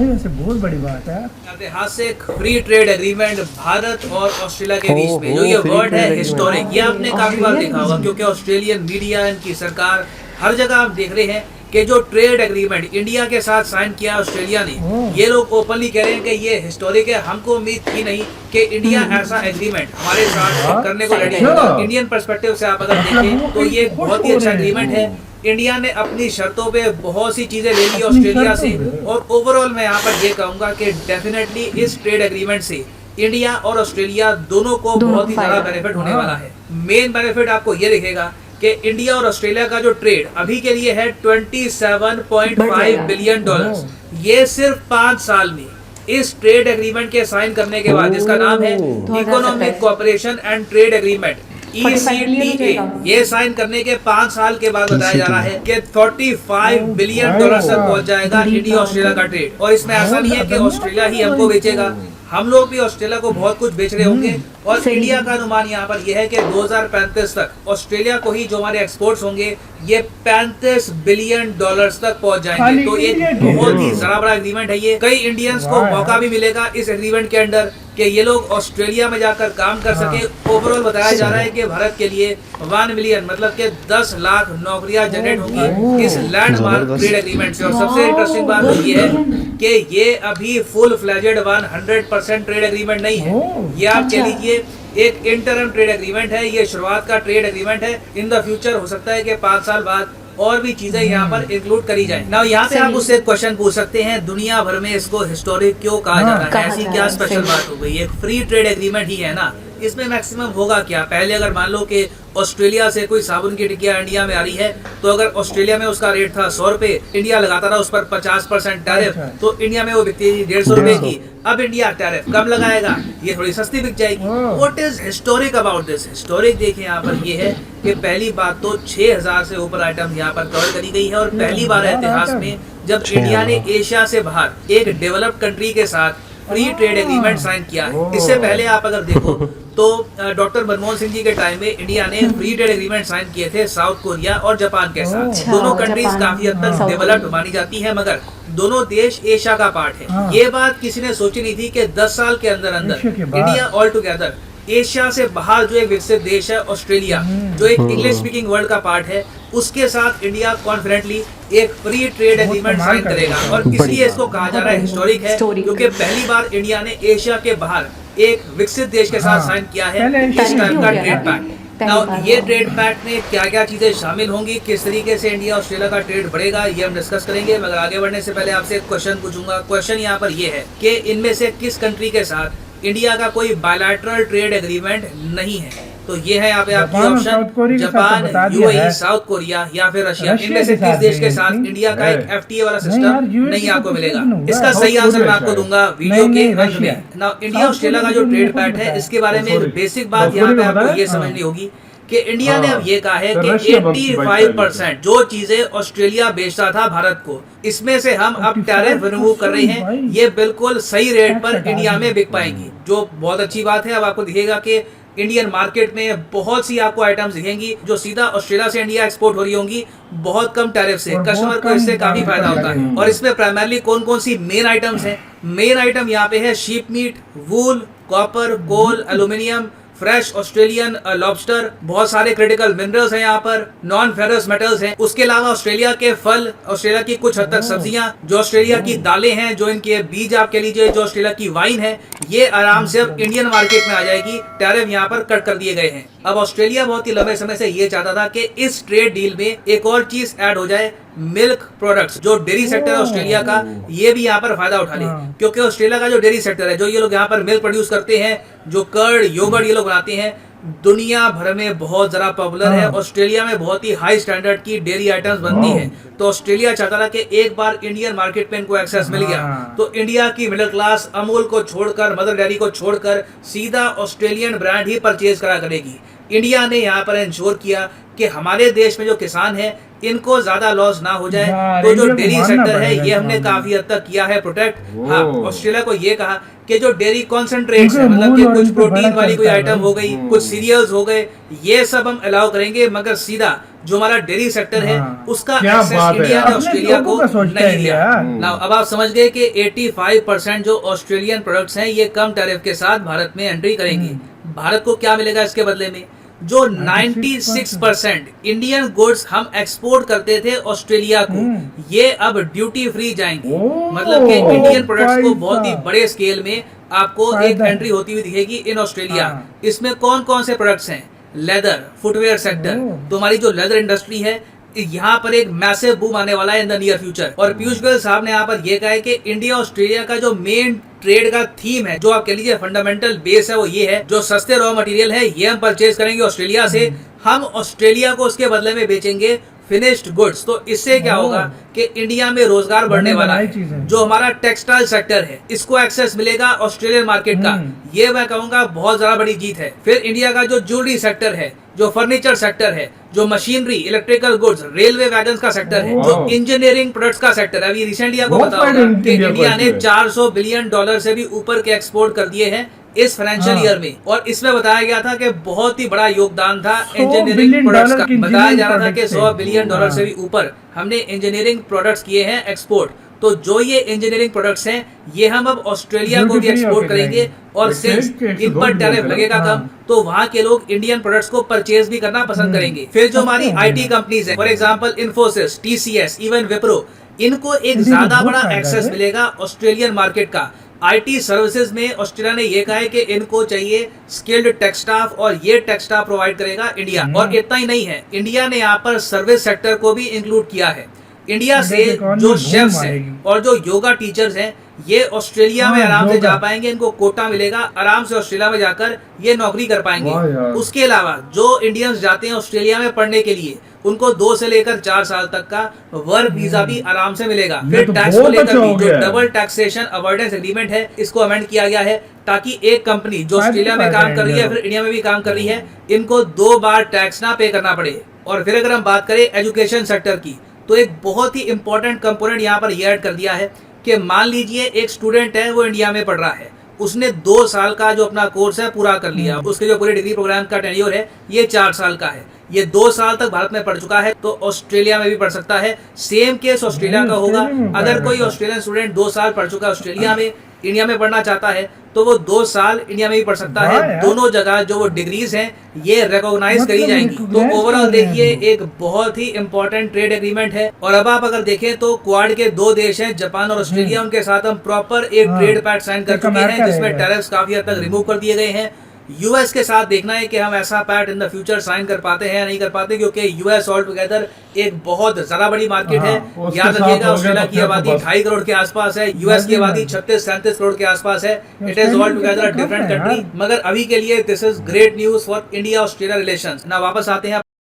भाई वैसे बहुत बड़ी बात है। ऐतिहासिक फ्री ट्रेड एग्रीमेंट भारत और ऑस्ट्रेलिया के बीच में, जो ये वर्ड है हिस्टोरिक, ये आपने काफी बार देखा होगा, क्योंकि ऑस्ट्रेलियन मीडिया, इनकी सरकार, हर जगह आप देख रहे हैं कि जो ट्रेड एग्रीमेंट इंडिया के साथ साइन किया ऑस्ट्रेलिया ने, ये लोग ओपनली कह रहे हैं कि ये हिस्टोरिक है। हमको उम्मीद थी नहीं कि इंडिया ऐसा एग्रीमेंट हमारे साथ करने को रेडी होगा। इंडियन पर्सपेक्टिव से आप अगर देखें तो ये बहुत ही अच्छा एग्रीमेंट है। इंडिया ने अपनी शर्तों पे बहुत सी चीजें ले ली ऑस्ट्रेलिया से, और ओवरऑल मैं यहाँ पर ये कहूंगा कि डेफिनेटली इस ट्रेड एग्रीमेंट से इंडिया और ऑस्ट्रेलिया दोनों को बहुत ही ज्यादा बेनिफिट होने वाला है। मेन बेनिफिट आपको ये दिखेगा कि इंडिया और ऑस्ट्रेलिया का जो ट्रेड अभी के लिए है $27.5 बिलियन, ये सिर्फ 5 साल में इस ट्रेड एग्रीमेंट के साइन करने के बाद, जिसका नाम है economic cooperation and trade agreement ECTA, ये साइन करने के 5 साल के बाद बताया जा रहा है कि $45 बिलियन तक पहुंच जाएगा इंडिया ऑस्ट्रेलिया का ट्रेड। और इसमें ऐसा नहीं है कि ऑस्ट्रेलिया ही हमको बेचेगा, हम लोग भी ऑस्ट्रेलिया को बहुत कुछ बेच रहे होंगे। और इंडिया का अनुमान यहाँ पर यह है कि 2035 तक ऑस्ट्रेलिया को ही जो हमारे एक्सपोर्ट्स होंगे ये $35 बिलियन तक पहुंच जाएंगे। तो एक बहुत ही बड़ा एग्रीमेंट है ये। कई इंडियन्स को मौका भी मिलेगा इस एग्रीमेंट के अंडर कि ये लोग ऑस्ट्रेलिया में जाकर काम कर सके। ओवरऑल बताया जा रहा है कि भारत के लिए 1 मिलियन मतलब कि 10 लाख नौकरियां जनरेट होंगी इस लैंडमार्क ट्रेड एग्रीमेंट से। और सबसे इंटरेस्टिंग बात तो ये है कि ये अभी फुल फ्लेजेड 100% ट्रेड एग्रीमेंट नहीं है, ये आप कह लीजिए एक इंटरम ट्रेड एग्रीमेंट है। ये शुरुआत का ट्रेड एग्रीमेंट है। इन द फ्यूचर हो सकता है कि 5 साल बाद और भी चीजें यहाँ पर इंक्लूड करी जाए। ना यहाँ पे आप उससे क्वेश्चन पूछ सकते हैं, दुनिया भर में इसको हिस्टोरिक क्यों कहा जा रहा है, ऐसी क्या स्पेशल बात हो गई? एक फ्री ट्रेड एग्रीमेंट ही है ना, इसमें मैक्सिमम होगा क्या? पहले अगर मान लो कि ऑस्ट्रेलिया से कोई साबुन की टिकिया इंडिया में आ रही है, तो अगर ऑस्ट्रेलिया में उसका रेट था 100 रुपए, इंडिया लगाता रहा उस पर 50% टैरिफ, तो इंडिया में वो बिकती थी 150 रुपए की। अब इंडिया टैरिफ कम लगाएगा, ये थोड़ी सस्ती बिक जाएगी। What is historic about this? Historic देखिए यहाँ पर ये है कि पहली बात तो 6000 से ऊपर आइटम यहाँ पर कवर करी गई है। और पहली बार इतिहास में जब इंडिया ने एशिया से बाहर एक डेवलप्ड कंट्री के साथ फ्री ट्रेड एग्रीमेंट साइन किया है। इससे पहले आप अगर देखो तो डॉक्टर मनमोहन सिंह जी के टाइम में इंडिया ने फ्री ट्रेड एग्रीमेंट साइन किए थे साउथ कोरिया और जापान के साथ। दोनों कंट्रीज काफी हद तक डेवलप्ड मानी जाती है, मगर दोनों देश एशिया का पार्ट है। ये बात किसी ने सोची नहीं थी कि 10 साल के अंदर अंदर इंडिया ऑल टुगेदर एशिया से बाहर जो एक विकसित देश है ऑस्ट्रेलिया, जो एक इंग्लिश स्पीकिंग वर्ल्ड का पार्ट है, उसके साथ इंडिया कॉन्फिडेंटली एक फ्री ट्रेड एग्रीमेंट साइन करेगा। और इसलिए इसको कहा जा रहा है हिस्टोरिक है, क्योंकि पहली बार इंडिया ने एशिया के बाहर एक विकसित देश के साथ साइन किया है इस टाइप का ट्रेड पैक्ट। ये ट्रेड पैक्ट में क्या क्या चीजें शामिल होंगी, किस तरीके से इंडिया ऑस्ट्रेलिया का ट्रेड बढ़ेगा, ये हम डिस्कस करेंगे। मगर आगे बढ़ने से पहले आपसे एक क्वेश्चन पूछूंगा। क्वेश्चन यहाँ पर ये है कि इनमें से किस कंट्री के साथ इंडिया का कोई बायलैटरल ट्रेड एग्रीमेंट नहीं है? तो ये है यहाँ पे आपकी option, Japan, UAE, south Korea या फिर रशिया। इनमें से किस देश के साथ इंडिया का एक FTA वाला सिस्टम नहीं आपको मिलेगा? इसका सही आंसर मैं आपको दूंगा वीडियो के अंत में। ना इंडिया ऑस्ट्रेलिया का जो ट्रेड पैक्ट है, इसके बारे में एक बेसिक बात यहाँ पे आपको ये समझनी होगी कि इंडिया ने अब ये कहा है कि 85% जो चीजें ऑस्ट्रेलिया बेचता था भारत को, इसमें से हम अब टैरिफ रिमूव कर रहे हैं। ये बिल्कुल सही रेट पर इंडिया में बिक पाएंगी, जो बहुत अच्छी बात है। अब आपको दिखेगा कि इंडियन मार्केट में बहुत सी आपको आइटम्स दिखेंगी जो सीधा ऑस्ट्रेलिया से इंडिया एक्सपोर्ट हो रही होंगी, बहुत कम टैरिफ से। कस्टमर को इससे काफी फायदा होता है। और इसमें प्राइमरली कौन कौन सी मेन आइटम्स हैं? मेन आइटम यहाँ पे है शीप मीट, वूल, कॉपर, कोल, एल्यूमिनियम, फ्रेश ऑस्ट्रेलियन लॉबस्टर, बहुत सारे क्रिटिकल मिनरल्स हैं यहाँ पर, नॉन फेरस मेटल्स हैं। उसके अलावा ऑस्ट्रेलिया के फल, ऑस्ट्रेलिया की कुछ हद तक सब्जियां, जो ऑस्ट्रेलिया की दालें हैं, जो इनके बीज आप कह लीजिए, जो ऑस्ट्रेलिया की वाइन है, ये आराम से अब इंडियन मार्केट में आ जाएगी। टैरिफ यहाँ पर कट कर दिए गए हैं। अब ऑस्ट्रेलिया बहुत ही लंबे समय से ये चाहता था कि इस ट्रेड डील में एक और चीज ऐड हो जाए, मिल्क प्रोडक्ट्स। जो डेयरी सेक्टर है ऑस्ट्रेलिया का, ये भी यहाँ पर फायदा उठा ले, क्योंकि ऑस्ट्रेलिया का जो डेयरी सेक्टर है, जो ये लोग यहाँ पर मिल्क प्रोड्यूस करते हैं, जो कर्ड, योगर्ट ये लोग बनाते हैं, दुनिया भर में बहुत ज्यादा पॉपुलर है। ऑस्ट्रेलिया में बहुत ही हाई स्टैंडर्ड की डेयरी आइटम्स बनती हैं। तो ऑस्ट्रेलिया चाहता था कि एक बार इंडियन मार्केट में इनको एक्सेस मिल गया तो इंडिया की मिडिल क्लास अमूल को छोड़कर, मदर डेयरी को छोड़कर सीधा ऑस्ट्रेलियन ब्रांड ही परचेज करा करेगी। इंडिया ने यहाँ पर इंश्योर किया कि हमारे देश में जो किसान है इनको ज्यादा लॉस ना हो जाए। तो जो डेयरी सेक्टर है ये हमने काफी हद तक किया है प्रोटेक्ट। हाँ, ऑस्ट्रेलिया को ये कहा कि जो डेयरी कॉन्सेंट्रेट्स है, मतलब कि कुछ प्रोटीन वाली कोई आइटम हो गई, कुछ सीरियल्स हो गए, ये सब हम अलाउ करेंगे, मगर सीधा जो हमारा डेयरी सेक्टर है उसका क्या एक्सेस बात है, इंडिया ने अपने ऑस्ट्रेलिया लोगों को का सोचता नहीं है दिया। इंडिया। नाउ अब आप समझ गए कि 85% जो ऑस्ट्रेलियन प्रोडक्ट्स हैं ये कम टैरिफ के साथ भारत में एंट्री करेंगे। भारत को क्या मिलेगा इसके बदले में? जो 96% इंडियन गुड्स हम एक्सपोर्ट करते थे ऑस्ट्रेलिया को, ये अब ड्यूटी फ्री जाएंगे। मतलब कि इंडियन प्रोडक्ट्स को बहुत ही बड़े स्केल में आपको एक एंट्री होती हुई दिखेगी इन ऑस्ट्रेलिया। इसमें कौन कौन से प्रोडक्ट्स हैं? Leather, footwear sector. तो हमारी जो लेदर इंडस्ट्री है यहाँ पर एक मैसिव बूम आने वाला है इन द नियर फ्यूचर। और पीयूष गोयल साहब ने यहाँ पर यह कहा है कि इंडिया ऑस्ट्रेलिया का जो मेन ट्रेड का थीम है, जो आप कह लीजिए फंडामेंटल बेस है, वो ये है जो सस्ते रॉ मटेरियल है ये हम परचेज करेंगे ऑस्ट्रेलिया से, हम ऑस्ट्रेलिया को उसके बदले में बेचेंगे फिनिश्ड गुड्स। तो इससे क्या होगा कि इंडिया में रोजगार बढ़ने वाला है। जो हमारा टेक्सटाइल सेक्टर है इसको एक्सेस मिलेगा ऑस्ट्रेलियन मार्केट का, ये मैं कहूंगा बहुत ज्यादा बड़ी जीत है। फिर इंडिया का जो ज्वेलरी सेक्टर है, जो फर्नीचर सेक्टर है, जो machinery, electrical goods, railway wagon का सेक्टर है, जो इंजीनियरिंग प्रोडक्ट्स का सेक्टर है, अभी रिसेंटली आपको पता होगा कि इंडिया ने $400 बिलियन से भी ऊपर के एक्सपोर्ट कर दिए हैं इस फाइनेंशियल ईयर में। और इसमें बताया गया था कि बहुत ही बड़ा योगदान था इंजीनियरिंग प्रोडक्ट्स का। बताया जा रहा था कि $100 बिलियन से भी ऊपर हमने इंजीनियरिंग प्रोडक्ट्स किए हैं एक्सपोर्ट। तो जो ये इंजीनियरिंग प्रोडक्ट्स हैं ये हम अब ऑस्ट्रेलिया को भी एक्सपोर्ट करेंगे। और सिंस इन पर टैरिफ लगेगा कम, तो वहाँ के लोग इंडियन प्रोडक्ट्स को परचेज भी करना पसंद करेंगे। फिर जो हमारी आईटी कंपनीज है, for example Infosys, TCS, even Wipro, इनको एक ज्यादा बड़ा एक्सेस मिलेगा ऑस्ट्रेलियन मार्केट का। आईटी सर्विसेज में ऑस्ट्रेलिया ने ये कहा है कि इनको चाहिए स्किल्ड टेक स्टाफ, और ये टेक स्टाफ प्रोवाइड करेगा इंडिया। और इतना ही नहीं है, इंडिया ने यहाँ पर सर्विस सेक्टर को भी इंक्लूड किया है। इंडिया से जो शेफ्स हैं और जो योगा टीचर्स हैं ये ऑस्ट्रेलिया में आराम से जा पाएंगे, इनको कोटा मिलेगा, आराम से ऑस्ट्रेलिया में जाकर ये नौकरी कर पाएंगे। उसके अलावा जो इंडियंस जाते हैं ऑस्ट्रेलिया में पढ़ने के लिए, उनको 2 से लेकर 4 साल तक का वर्क वीजा भी आराम से मिलेगा। फिर टैक्स को लेकर भी जो डबल टैक्सेशन अवॉइडेंस एग्रीमेंट है इसको अमेंड किया गया है, ताकि एक कंपनी जो ऑस्ट्रेलिया में काम कर रही है फिर इंडिया में भी काम कर रही है, इनको 2 बार टैक्स ना पे करना पड़े। और फिर अगर हम बात करें एजुकेशन सेक्टर की, तो एक बहुत ही इंपॉर्टेंट कंपोनेंट यहाँ पर ये ऐड कर दिया है कि मान लीजिए एक स्टूडेंट है वो इंडिया में पढ़ रहा है, उसने 2 साल का जो अपना कोर्स है पूरा कर लिया, उसके जो पूरे डिग्री प्रोग्राम का टेन्योर है ये 4 साल का है, ये 2 साल तक भारत में पढ़ चुका है तो ऑस्ट्रेलिया में भी पढ़ सकता है। सेम केस ऑस्ट्रेलिया का होगा। अगर कोई ऑस्ट्रेलियन स्टूडेंट 2 साल पढ़ चुका है ऑस्ट्रेलिया में, इंडिया में पढ़ना चाहता है तो वो 2 साल इंडिया में भी पढ़ सकता है। दोनों जगह जो वो डिग्रीज हैं ये रिकॉग्नाइज करी जाएंगी। तो ओवरऑल देखिए एक बहुत ही इंपॉर्टेंट ट्रेड एग्रीमेंट है। और अब आप अगर देखें तो क्वाड के 2 देश हैं, जापान और ऑस्ट्रेलिया, उनके साथ हम प्रॉपर एक ट्रेड पैक्ट साइन कर चुके हैं जिसमें टैरिफ्स काफी हद तक रिमूव कर दिए गए हैं। यूएस के साथ देखना है कि हम ऐसा pact in the future sign कर पाते हैं या नहीं कर पाते, क्योंकि यूएस ऑल टुगेदर एक बहुत ज्यादा बड़ी मार्केट है। याद रखिएगा ऑस्ट्रेलिया की आबादी 2.5 करोड़ के आसपास है, यूएस की आबादी 36-37 करोड़ के आसपास है। It is all together different country, मगर अभी के लिए this is great news for India Australia relations. ना वापस आते हैं